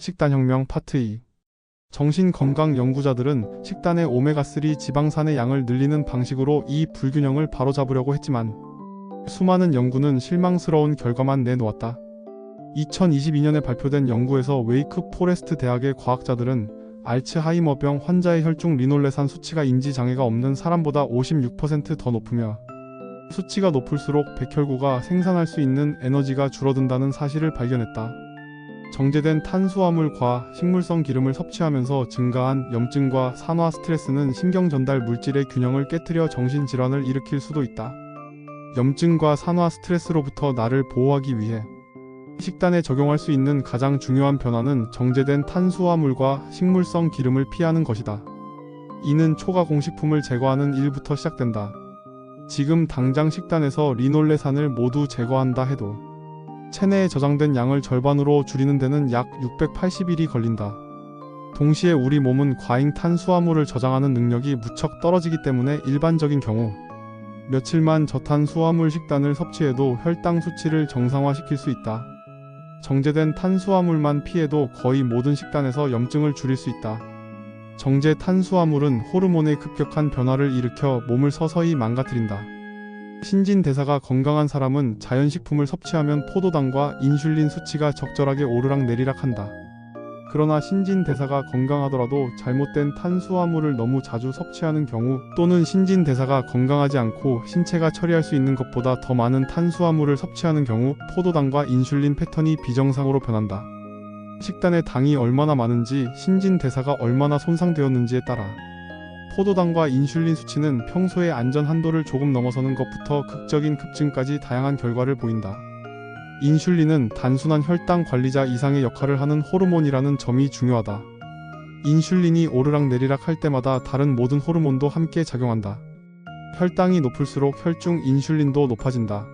식단혁명 파트 2. 정신건강 연구자들은 식단의 오메가3 지방산의 양을 늘리는 방식으로 이 불균형을 바로잡으려고 했지만 수많은 연구는 실망스러운 결과만 내놓았다. 2022년에 발표된 연구에서 웨이크 포레스트 대학의 과학자들은 알츠하이머병 환자의 혈중 리놀레산 수치가 인지장애가 없는 사람보다 56% 더 높으며 수치가 높을수록 백혈구가 생산할 수 있는 에너지가 줄어든다는 사실을 발견했다. 정제된 탄수화물과 식물성 기름을 섭취하면서 증가한 염증과 산화 스트레스는 신경 전달 물질의 균형을 깨뜨려 정신질환을 일으킬 수도 있다. 염증과 산화 스트레스로부터 나를 보호하기 위해 식단에 적용할 수 있는 가장 중요한 변화는 정제된 탄수화물과 식물성 기름을 피하는 것이다. 이는 초가공식품을 제거하는 일부터 시작된다. 지금 당장 식단에서 리놀레산을 모두 제거한다 해도 체내에 저장된 양을 절반으로 줄이는 데는 약 680일이 걸린다. 동시에 우리 몸은 과잉 탄수화물을 저장하는 능력이 무척 떨어지기 때문에 일반적인 경우 며칠만 저탄수화물 식단을 섭취해도 혈당 수치를 정상화시킬 수 있다. 정제된 탄수화물만 피해도 거의 모든 식단에서 염증을 줄일 수 있다. 정제 탄수화물은 호르몬의 급격한 변화를 일으켜 몸을 서서히 망가뜨린다. 신진대사가 건강한 사람은 자연식품을 섭취하면 포도당과 인슐린 수치가 적절하게 오르락내리락한다. 그러나 신진대사가 건강하더라도 잘못된 탄수화물을 너무 자주 섭취하는 경우 또는 신진대사가 건강하지 않고 신체가 처리할 수 있는 것보다 더 많은 탄수화물을 섭취하는 경우 포도당과 인슐린 패턴이 비정상으로 변한다. 식단에 당이 얼마나 많은지 신진대사가 얼마나 손상되었는지에 따라 포도당과 인슐린 수치는 평소의 안전 한도를 조금 넘어서는 것부터 극적인 급증까지 다양한 결과를 보인다. 인슐린은 단순한 혈당 관리자 이상의 역할을 하는 호르몬이라는 점이 중요하다. 인슐린이 오르락내리락 할 때마다 다른 모든 호르몬도 함께 작용한다. 혈당이 높을수록 혈중 인슐린도 높아진다.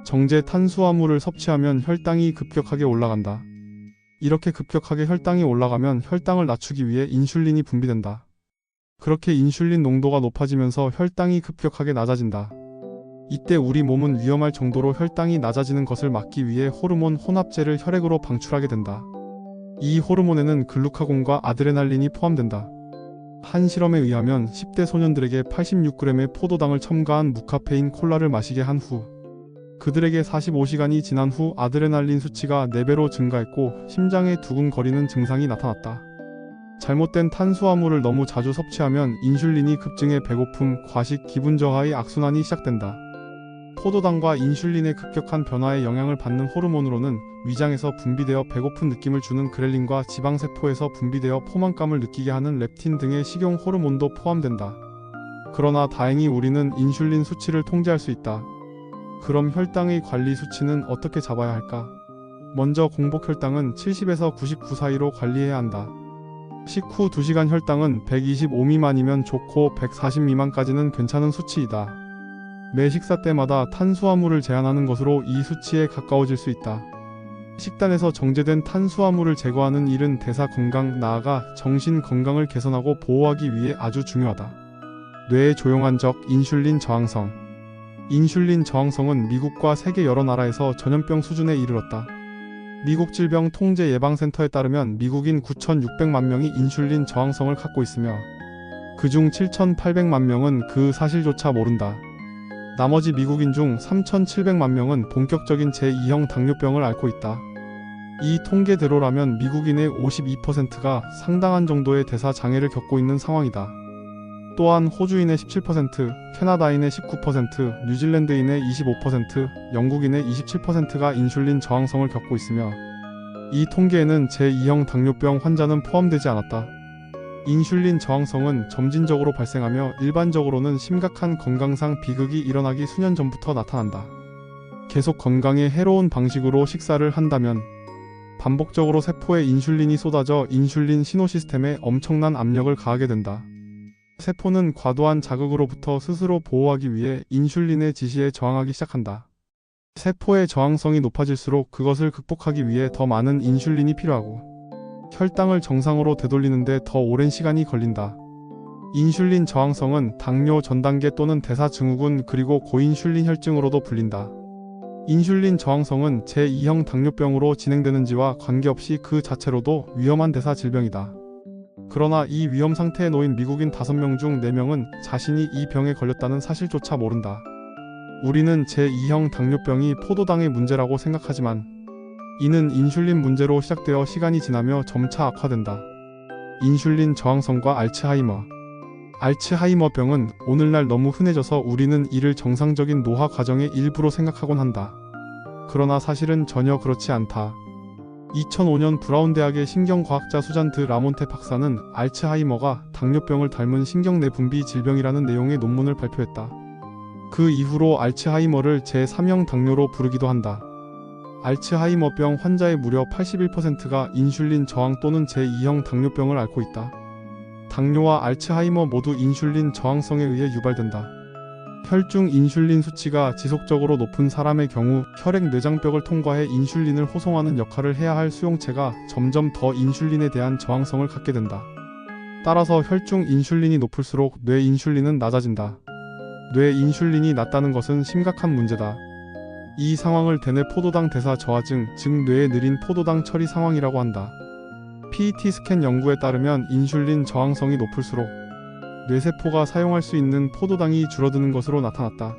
정제 탄수화물을 섭취하면 혈당이 급격하게 올라간다. 이렇게 급격하게 혈당이 올라가면 혈당을 낮추기 위해 인슐린이 분비된다. 그렇게 인슐린 농도가 높아지면서 혈당이 급격하게 낮아진다. 이때 우리 몸은 위험할 정도로 혈당이 낮아지는 것을 막기 위해 호르몬 혼합제를 혈액으로 방출하게 된다. 이 호르몬에는 글루카곤과 아드레날린이 포함된다. 한 실험에 의하면 10대 소년들에게 86g의 포도당을 첨가한 무카페인 콜라를 마시게 한 후 그들에게 45시간이 지난 후 아드레날린 수치가 4배로 증가했고 심장에 두근거리는 증상이 나타났다. 잘못된 탄수화물을 너무 자주 섭취하면 인슐린이 급증해 배고픔, 과식, 기분 저하의 악순환이 시작된다. 포도당과 인슐린의 급격한 변화에 영향을 받는 호르몬으로는 위장에서 분비되어 배고픈 느낌을 주는 그렐린과 지방세포에서 분비되어 포만감을 느끼게 하는 렙틴 등의 식용 호르몬도 포함된다. 그러나 다행히 우리는 인슐린 수치를 통제할 수 있다. 그럼 혈당의 관리 수치는 어떻게 잡아야 할까? 먼저 공복 혈당은 70에서 99 사이로 관리해야 한다. 식후 2시간 혈당은 125 미만이면 좋고 140 미만까지는 괜찮은 수치이다. 매 식사 때마다 탄수화물을 제한하는 것으로 이 수치에 가까워질 수 있다. 식단에서 정제된 탄수화물을 제거하는 일은 대사 건강, 나아가 정신 건강을 개선하고 보호하기 위해 아주 중요하다. 뇌의 조용한 적, 인슐린 저항성. 인슐린 저항성은 미국과 세계 여러 나라에서 전염병 수준에 이르렀다. 미국 질병통제예방센터에 따르면 미국인 9,600만 명이 인슐린 저항성을 갖고 있으며 그중 7,800만 명은 그 사실조차 모른다. 나머지 미국인 중 3,700만 명은 본격적인 제2형 당뇨병을 앓고 있다. 이 통계대로라면 미국인의 52%가 상당한 정도의 대사 장애를 겪고 있는 상황이다. 또한 호주인의 17%, 캐나다인의 19%, 뉴질랜드인의 25%, 영국인의 27%가 인슐린 저항성을 겪고 있으며 이 통계에는 제2형 당뇨병 환자는 포함되지 않았다. 인슐린 저항성은 점진적으로 발생하며 일반적으로는 심각한 건강상 비극이 일어나기 수년 전부터 나타난다. 계속 건강에 해로운 방식으로 식사를 한다면 반복적으로 세포에 인슐린이 쏟아져 인슐린 신호 시스템에 엄청난 압력을 가하게 된다. 세포는 과도한 자극으로부터 스스로 보호하기 위해 인슐린의 지시에 저항하기 시작한다. 세포의 저항성이 높아질수록 그것을 극복하기 위해 더 많은 인슐린이 필요하고 혈당을 정상으로 되돌리는데 더 오랜 시간이 걸린다. 인슐린 저항성은 당뇨 전 단계 또는 대사증후군 그리고 고인슐린 혈증으로도 불린다. 인슐린 저항성은 제2형 당뇨병으로 진행되는지와 관계없이 그 자체로도 위험한 대사 질병이다. 그러나 이 위험 상태에 놓인 미국인 5명 중 4명은 자신이 이 병에 걸렸다는 사실조차 모른다. 우리는 제2형 당뇨병이 포도당의 문제라고 생각하지만 이는 인슐린 문제로 시작되어 시간이 지나며 점차 악화된다. 인슐린 저항성과 알츠하이머. 알츠하이머병은 오늘날 너무 흔해져서 우리는 이를 정상적인 노화 과정의 일부로 생각하곤 한다. 그러나 사실은 전혀 그렇지 않다. 2005년 브라운 대학의 신경과학자 수잔 드 라몬테 박사는 알츠하이머가 당뇨병을 닮은 신경내분비 질병이라는 내용의 논문을 발표했다. 그 이후로 알츠하이머를 제3형 당뇨로 부르기도 한다. 알츠하이머병 환자의 무려 81%가 인슐린 저항 또는 제2형 당뇨병을 앓고 있다. 당뇨와 알츠하이머 모두 인슐린 저항성에 의해 유발된다. 혈중 인슐린 수치가 지속적으로 높은 사람의 경우 혈액 뇌장벽을 통과해 인슐린을 호송하는 역할을 해야 할 수용체가 점점 더 인슐린에 대한 저항성을 갖게 된다. 따라서 혈중 인슐린이 높을수록 뇌 인슐린은 낮아진다. 뇌 인슐린이 낮다는 것은 심각한 문제다. 이 상황을 대뇌 포도당 대사 저하증, 즉 뇌의 느린 포도당 처리 상황이라고 한다. PET 스캔 연구에 따르면 인슐린 저항성이 높을수록 뇌세포가 사용할 수 있는 포도당이 줄어드는 것으로 나타났다.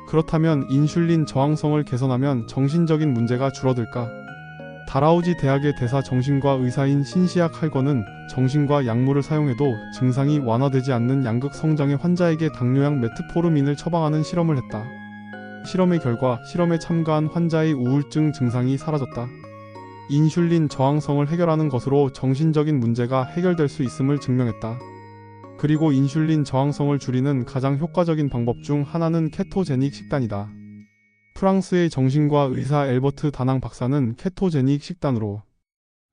그렇다면 인슐린 저항성을 개선하면 정신적인 문제가 줄어들까? 다라우지 대학의 대사 정신과 의사인 신시아 칼건은 정신과 약물을 사용해도 증상이 완화되지 않는 양극 성장의 환자에게 당뇨약 메트포르민을 처방하는 실험을 했다. 실험의 결과 실험에 참가한 환자의 우울증 증상이 사라졌다. 인슐린 저항성을 해결하는 것으로 정신적인 문제가 해결될 수 있음을 증명했다. 그리고 인슐린 저항성을 줄이는 가장 효과적인 방법 중 하나는 케토제닉 식단이다. 프랑스의 정신과 의사 엘버트 다낭 박사는 케토제닉 식단으로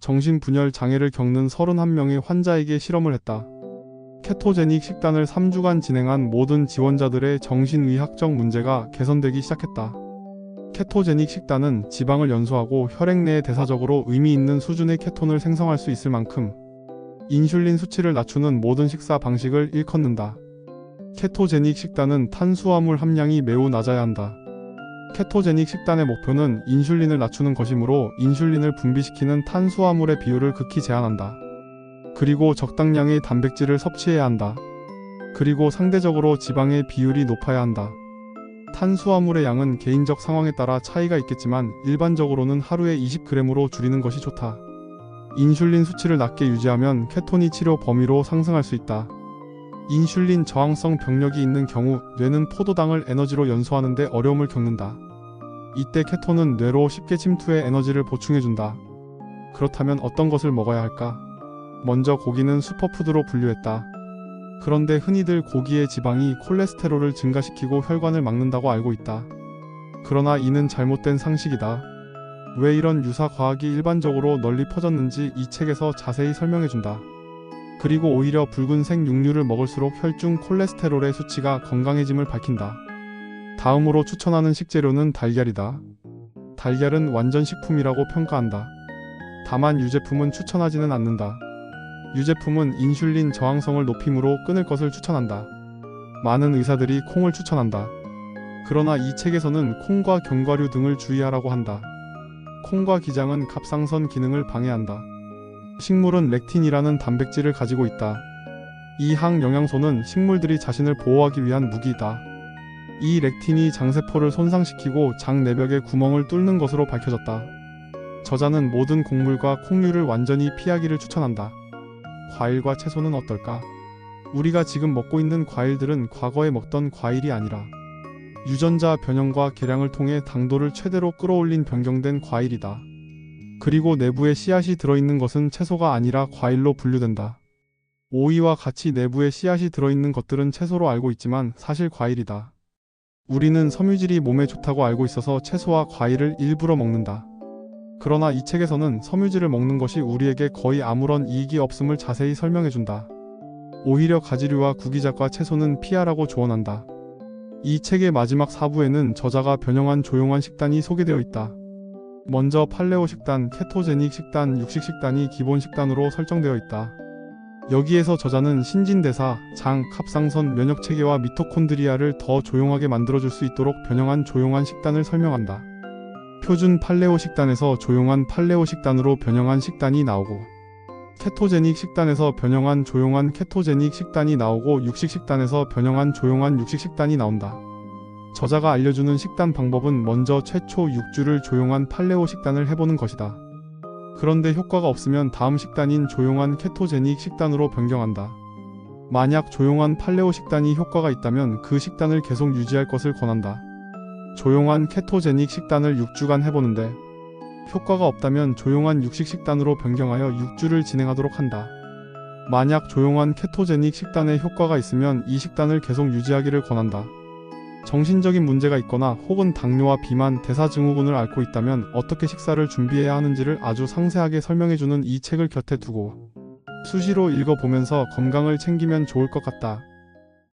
정신분열 장애를 겪는 31명의 환자에게 실험을 했다. 케토제닉 식단을 3주간 진행한 모든 지원자들의 정신의학적 문제가 개선되기 시작했다. 케토제닉 식단은 지방을 연소하고 혈액 내에 대사적으로 의미 있는 수준의 케톤을 생성할 수 있을 만큼 인슐린 수치를 낮추는 모든 식사 방식을 일컫는다. 케토제닉 식단은 탄수화물 함량이 매우 낮아야 한다. 케토제닉 식단의 목표는 인슐린을 낮추는 것이므로 인슐린을 분비시키는 탄수화물의 비율을 극히 제한한다. 그리고 적당량의 단백질을 섭취해야 한다. 그리고 상대적으로 지방의 비율이 높아야 한다. 탄수화물의 양은 개인적 상황에 따라 차이가 있겠지만 일반적으로는 하루에 20g으로 줄이는 것이 좋다. 인슐린 수치를 낮게 유지하면 케톤이 치료 범위로 상승할 수 있다. 인슐린 저항성 병력이 있는 경우 뇌는 포도당을 에너지로 연소하는 데 어려움을 겪는다. 이때 케톤은 뇌로 쉽게 침투해 에너지를 보충해준다. 그렇다면 어떤 것을 먹어야 할까? 먼저 고기는 슈퍼푸드로 분류했다. 그런데 흔히들 고기의 지방이 콜레스테롤을 증가시키고 혈관을 막는다고 알고 있다. 그러나 이는 잘못된 상식이다. 왜 이런 유사 과학이 일반적으로 널리 퍼졌는지 이 책에서 자세히 설명해준다. 그리고 오히려 붉은색 육류를 먹을수록 혈중 콜레스테롤의 수치가 건강해짐을 밝힌다. 다음으로 추천하는 식재료는 달걀이다. 달걀은 완전 식품이라고 평가한다. 다만 유제품은 추천하지는 않는다. 유제품은 인슐린 저항성을 높임으로 끊을 것을 추천한다. 많은 의사들이 콩을 추천한다. 그러나 이 책에서는 콩과 견과류 등을 주의하라고 한다. 콩과 기장은 갑상선 기능을 방해한다. 식물은 렉틴이라는 단백질을 가지고 있다. 이 항영양소는 식물들이 자신을 보호하기 위한 무기이다. 이 렉틴이 장세포를 손상시키고 장 내벽에 구멍을 뚫는 것으로 밝혀졌다. 저자는 모든 곡물과 콩류를 완전히 피하기를 추천한다. 과일과 채소는 어떨까? 우리가 지금 먹고 있는 과일들은 과거에 먹던 과일이 아니라 유전자 변형과 개량을 통해 당도를 최대로 끌어올린 변경된 과일이다. 그리고 내부에 씨앗이 들어있는 것은 채소가 아니라 과일로 분류된다. 오이와 같이 내부에 씨앗이 들어있는 것들은 채소로 알고 있지만 사실 과일이다. 우리는 섬유질이 몸에 좋다고 알고 있어서 채소와 과일을 일부러 먹는다. 그러나 이 책에서는 섬유질을 먹는 것이 우리에게 거의 아무런 이익이 없음을 자세히 설명해준다. 오히려 가지류와 구기자과 채소는 피하라고 조언한다. 이 책의 마지막 4부에는 저자가 변형한 조용한 식단이 소개되어 있다. 먼저 팔레오 식단, 케토제닉 식단, 육식 식단이 기본 식단으로 설정되어 있다. 여기에서 저자는 신진대사, 장, 갑상선, 면역체계와 미토콘드리아를 더 조용하게 만들어줄 수 있도록 변형한 조용한 식단을 설명한다. 표준 팔레오 식단에서 조용한 팔레오 식단으로 변형한 식단이 나오고, 케토제닉 식단에서 변형한 조용한 케토제닉 식단이 나오고, 육식 식단에서 변형한 조용한 육식 식단이 나온다. 저자가 알려주는 식단 방법은 먼저 최초 6주를 조용한 팔레오 식단을 해보는 것이다. 그런데 효과가 없으면 다음 식단인 조용한 케토제닉 식단으로 변경한다. 만약 조용한 팔레오 식단이 효과가 있다면 그 식단을 계속 유지할 것을 권한다. 조용한 케토제닉 식단을 6주간 해보는데 효과가 없다면 조용한 육식 식단으로 변경하여 6주를 진행하도록 한다. 만약 조용한 케토제닉 식단에 효과가 있으면 이 식단을 계속 유지하기를 권한다. 정신적인 문제가 있거나 혹은 당뇨와 비만, 대사증후군을 앓고 있다면 어떻게 식사를 준비해야 하는지를 아주 상세하게 설명해주는 이 책을 곁에 두고 수시로 읽어보면서 건강을 챙기면 좋을 것 같다.